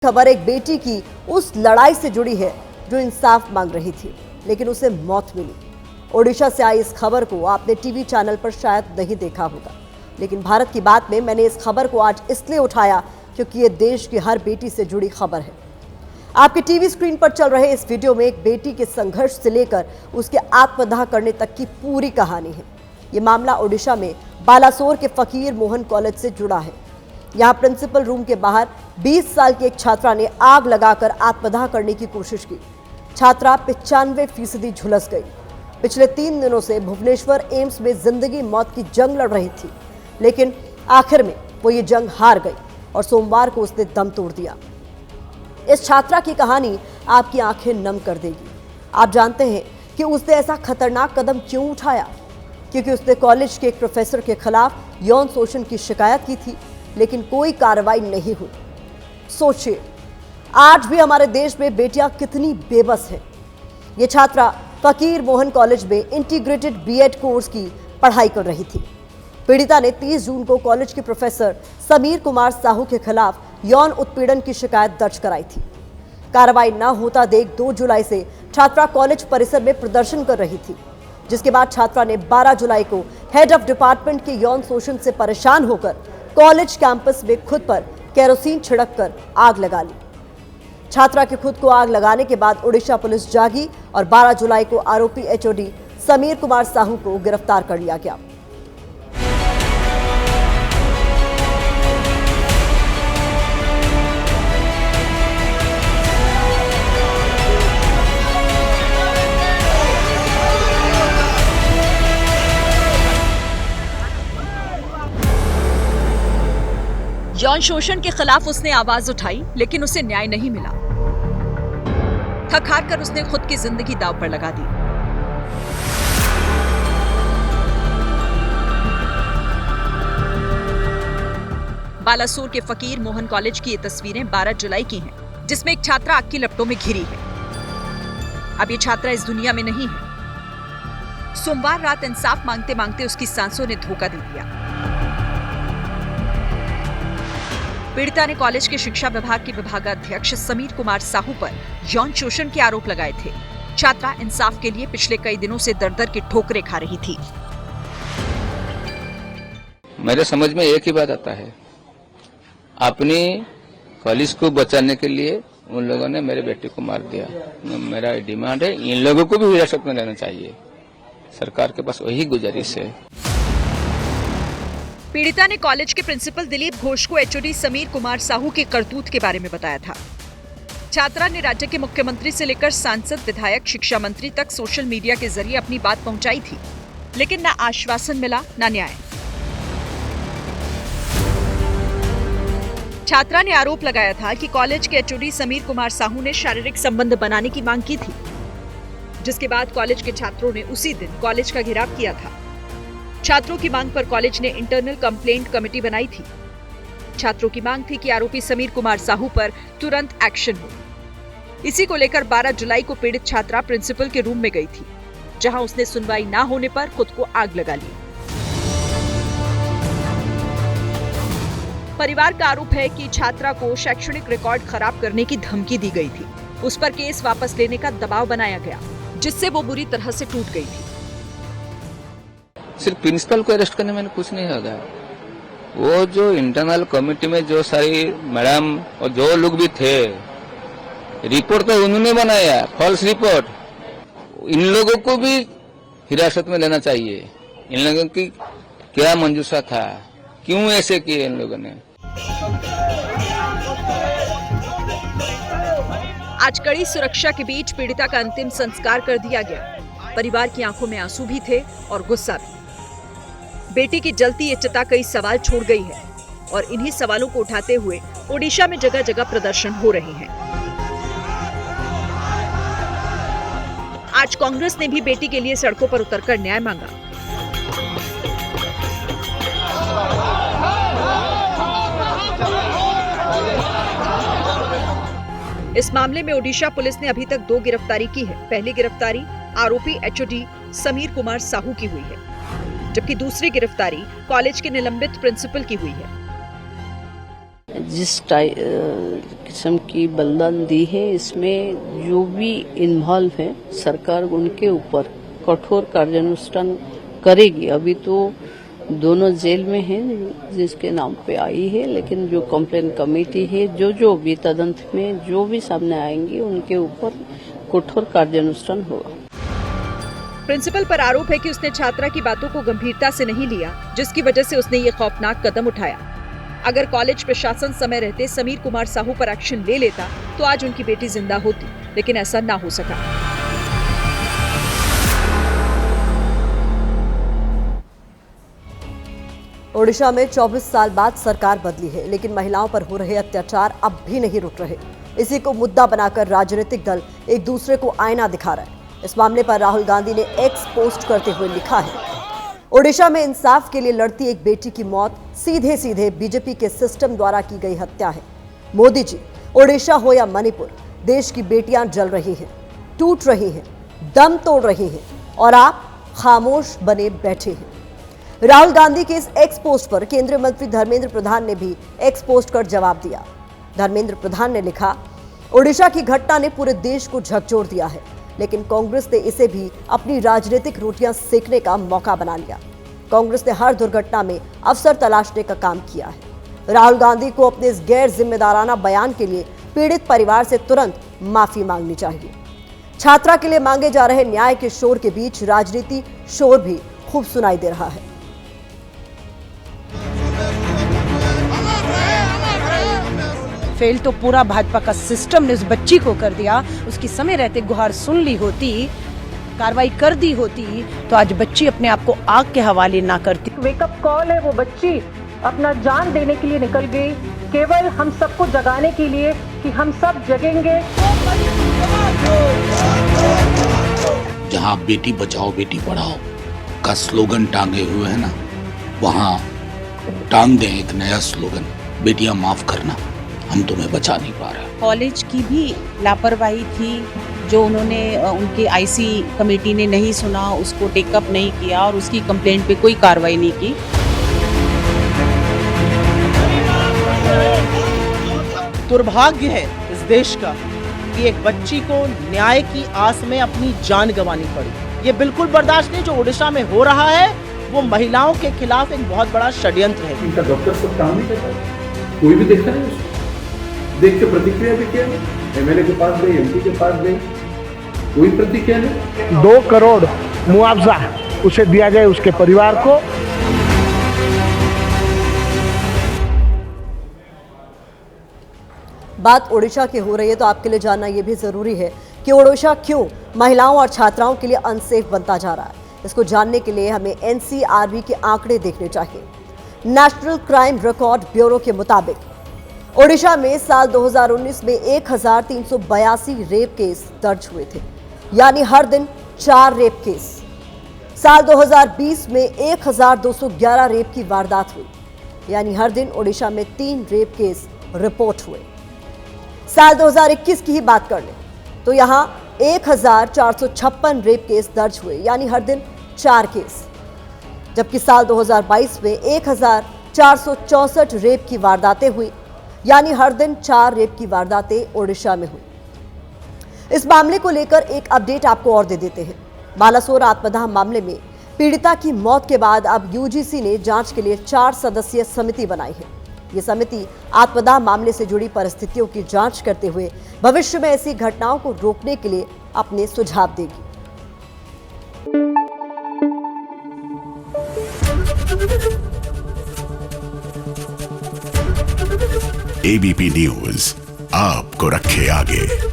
खबर एक बेटी की उस लड़ाई से जुड़ी है जो इंसाफ मांग रही थी, लेकिन उसे मौत मिली। ओडिशा से आई इस खबर को आपने टीवी चैनल पर शायद नहीं देखा होगा, लेकिन भारत की बात में मैंने इस खबर को आज इसलिए उठाया क्योंकि ये देश की हर बेटी से जुड़ी खबर है। आपके टीवी स्क्रीन पर चल रहे इस वीडियो में एक बेटी के संघर्ष से लेकर उसके आत्मदाह करने तक की पूरी कहानी है। ये मामला ओडिशा में बालासोर के फकीर मोहन कॉलेज से जुड़ा है। यहाँ प्रिंसिपल रूम के बाहर 20 साल की एक छात्रा ने आग लगाकर आत्मदाह करने की कोशिश की। छात्रा 95% झुलस गई। पिछले 3 दिनों से भुवनेश्वर एम्स में जिंदगी मौत की जंग लड़ रही थी, लेकिन आखिर में वो ये जंग हार गई और सोमवार को उसने दम तोड़ दिया। इस छात्रा की कहानी आपकी आंखें नम कर देगी। आप जानते हैं कि उसने ऐसा खतरनाक कदम क्यों उठाया? क्योंकि उसने कॉलेज के एक प्रोफेसर के खिलाफ यौन शोषण की शिकायत की थी, लेकिन कोई कार्रवाई नहीं हुई। सोचिए, आज भी हमारे देश में बेटियां कितनी बेबस हैं। ये छात्रा फकीर मोहन कॉलेज में इंटीग्रेटेड बीएड कोर्स की पढ़ाई कर रही थी। पीड़िता ने 30 जून को कॉलेज के प्रोफेसर समीर कुमार साहू के खिलाफ यौन उत्पीड़न की शिकायत दर्ज कराई थी। कार्रवाई न होता देख 2 जुलाई से छात्रा कॉलेज परिसर में प्रदर्शन कर रही थी, जिसके बाद छात्रा ने 12 जुलाई को हेड ऑफ डिपार्टमेंट के यौन शोषण से परेशान होकर कॉलेज कैंपस में खुद पर केरोसिन छिड़ककर आग लगा ली। छात्रा के खुद को आग लगाने के बाद ओडिशा पुलिस जागी और 12 जुलाई को आरोपी एचओडी समीर कुमार साहू को गिरफ्तार कर लिया गया। यौन शोषण के खिलाफ उसने आवाज उठाई, लेकिन उसे न्याय नहीं मिला। थक हार कर उसने खुद की जिंदगी दांव पर लगा दी। बालासोर के फकीर मोहन कॉलेज की ये तस्वीरें 12 जुलाई की हैं, जिसमें एक छात्रा आग की लपटों में घिरी है। अब ये छात्रा इस दुनिया में नहीं है। सोमवार रात इंसाफ मांगते मांगते उसकी सांसों ने धोखा दे दिया। पीड़िता ने कॉलेज के शिक्षा विभाग के विभागाध्यक्ष समीर कुमार साहू पर यौन शोषण के आरोप लगाए थे। छात्रा इंसाफ के लिए पिछले कई दिनों से दर-दर की ठोकरें खा रही थी। मेरे समझ में एक ही बात आता है, अपनी कॉलेज को बचाने के लिए उन लोगों ने मेरे बेटे को मार दिया। मेरा डिमांड है, इन लोगों को भी हिरासत में लेना चाहिए। सरकार के पास वही गुजारिश है। पीड़िता ने कॉलेज के प्रिंसिपल दिलीप घोष को एचओडी समीर कुमार साहू के करतूत के बारे में बताया था। छात्रा ने राज्य के मुख्यमंत्री से लेकर सांसद, विधायक, शिक्षा मंत्री तक सोशल मीडिया के जरिए अपनी बात पहुंचाई थी, लेकिन न आश्वासन मिला न न्याय। छात्रा ने आरोप लगाया था कि कॉलेज के एचओडी समीर कुमार साहू ने शारीरिक संबंध बनाने की मांग की थी, जिसके बाद कॉलेज के छात्रों ने उसी दिन कॉलेज का घेराव किया था। छात्रों की मांग पर कॉलेज ने इंटरनल कंप्लेंट कमेटी बनाई थी। छात्रों की मांग थी कि आरोपी समीर कुमार साहू पर तुरंत एक्शन हो। इसी को लेकर 12 जुलाई को पीड़ित छात्रा प्रिंसिपल के रूम में गई थी, जहां उसने सुनवाई न होने पर खुद को आग लगा ली। परिवार का आरोप है कि छात्रा को शैक्षणिक रिकॉर्ड खराब करने की धमकी दी गई थी। उस पर केस वापस लेने का दबाव बनाया गया, जिससे वो बुरी तरह से टूट गई थी। सिर्फ प्रिंसिपल को अरेस्ट करने में कुछ नहीं होगा। वो जो इंटरनल कमेटी में जो सारी मैडम और जो लोग भी थे, रिपोर्ट तो उन्होंने बनाया, फॉल्स रिपोर्ट। इन लोगों को भी हिरासत में लेना चाहिए। इन लोगों की क्या मंजूसा था, क्यों ऐसे किए इन लोगों ने? आज कड़ी सुरक्षा के बीच पीड़िता का अंतिम संस्कार कर दिया गया। परिवार की आंखों में आंसू भी थे और गुस्सा भी। बेटी की जलती ये चिता कई सवाल छोड़ गई है और इन्हीं सवालों को उठाते हुए ओडिशा में जगह जगह प्रदर्शन हो रहे हैं। आज कांग्रेस ने भी बेटी के लिए सड़कों पर उतरकर न्याय मांगा। इस मामले में ओडिशा पुलिस ने अभी तक 2 गिरफ्तारी की है। पहली गिरफ्तारी आरोपी एचओडी समीर कुमार साहू की हुई है, जबकि दूसरी गिरफ्तारी कॉलेज के निलंबित प्रिंसिपल की हुई है। जिस किस्म की बलिदान दी है, इसमें जो भी इन्वॉल्व है सरकार उनके ऊपर कठोर कार्यानुष्ठान करेगी। अभी तो दोनों जेल में हैं जिसके नाम पे आई है, लेकिन जो कंप्लेन कमेटी है जो भी तदंत में जो भी सामने आएंगे उनके ऊपर कठोर कार्यानुष्ठान होगा। प्रिंसिपल पर आरोप है कि उसने छात्रा की बातों को गंभीरता से नहीं लिया, जिसकी वजह से उसने ये खौफनाक कदम उठाया। अगर कॉलेज प्रशासन समय रहते समीर कुमार साहू पर एक्शन ले लेता तो आज उनकी बेटी जिंदा होती, लेकिन ऐसा ना हो सका। ओडिशा में 24 साल बाद सरकार बदली है, लेकिन महिलाओं पर हो रहे अत्याचार अब भी नहीं रुक रहे। इसी को मुद्दा बनाकर राजनीतिक दल एक दूसरे को आईना दिखा रहे हैं। इस मामले पर राहुल गांधी ने एक्स पोस्ट करते हुए लिखा है, ओडिशा में इंसाफ के लिए लड़ती एक बेटी की मौत सीधे सीधे बीजेपी के सिस्टम द्वारा की गई हत्या है। मोदी जी, ओडिशा हो या मणिपुर, देश की बेटियां जल रही हैं, टूट रही हैं, दम तोड़ रही हैं और आप खामोश बने बैठे हैं। राहुल गांधी के इस एक्स पोस्ट पर केंद्रीय मंत्री धर्मेंद्र प्रधान ने भी एक्स पोस्ट कर जवाब दिया। धर्मेंद्र प्रधान ने लिखा, ओडिशा की घटना ने पूरे देश को झकझोर दिया है, लेकिन कांग्रेस ने इसे भी अपनी राजनीतिक रोटियां सेकने का मौका बना लिया। कांग्रेस ने हर दुर्घटना में अवसर तलाशने का काम किया है। राहुल गांधी को अपने इस गैर जिम्मेदाराना बयान के लिए पीड़ित परिवार से तुरंत माफी मांगनी चाहिए। छात्रा के लिए मांगे जा रहे न्याय के शोर के बीच राजनीति शोर भी खूब सुनाई दे रहा है। फेल तो पूरा भाजपा का सिस्टम ने उस बच्ची को कर दिया। उसकी समय रहते गुहार सुन ली होती, कार्रवाई कर दी होती, तो आज बच्ची अपने आप को आग के हवाले ना करती। वेकअप कॉल है, वो बच्ची अपना जान देने के लिए निकल गई, केवल हम सबको जगाने के लिए कि हम सब जगेंगे। जहाँ बेटी बचाओ बेटी पढ़ाओ का स्लोगन टांगे हुए है ना, वहाँ टांग दें एक नया स्लोगन, बेटियां माफ करना, हम तुम्हें बचा नहीं पा रहे। कॉलेज की भी लापरवाही थी, जो उन्होंने उनके आईसी कमेटी ने नहीं सुना, उसको टेकअप नहीं किया और उसकी कंप्लेंट पे कोई कार्रवाई नहीं की। दुर्भाग्य है इस देश का कि एक बच्ची को न्याय की आस में अपनी जान गंवानी पड़ी। ये बिल्कुल बर्दाश्त नहीं जो ओडिशा में हो रहा है, वो महिलाओं के खिलाफ एक बहुत बड़ा षड्यंत्र है। इनका डॉक्टर सब काम नहीं करता, कोई भी देखता नहीं उसको, देख के प्रतिक्रिया भी किया, एमएलए के पास गए, एमपी के पास गए, कोई प्रतिक्रिया नहीं। 2 करोड़ मुआवजा उसे दिया जाए, उसके परिवार को। बात ओडिशा की हो रही है तो आपके लिए जानना यह भी जरूरी है कि ओडिशा क्यों महिलाओं और छात्राओं के लिए अनसेफ बनता जा रहा है। इसको जानने के लिए हमें एनसीआरबी के आंकड़े देखने चाहिए। नेशनल क्राइम रिकॉर्ड ब्यूरो के मुताबिक ओडिशा में साल 2019 में 1382 रेप केस दर्ज हुए थे, यानी हर दिन 4 रेप केस। साल 2020 में 1211 रेप की वारदात हुई, यानी हर दिन ओडिशा में 3 रेप केस रिपोर्ट हुए। साल 2021 की ही बात कर लें तो यहां 1456 रेप केस दर्ज हुए, यानी हर दिन 4 केस, जबकि साल 2022 में 1464 रेप की वारदातें हुई, यानी हर दिन 4 रेप की वारदातें ओडिशा में हुई। इस मामले को लेकर एक अपडेट आपको और दे देते हैं। बालासोर आत्मदाह मामले में पीड़िता की मौत के बाद अब यूजीसी ने जांच के लिए 4 सदस्यीय समिति बनाई है। ये समिति आत्मदाह मामले से जुड़ी परिस्थितियों की जांच करते हुए भविष्य में ऐसी घटनाओं को रोकने के लिए अपने सुझाव देगी। एबीपी न्यूज आपको रखे आगे।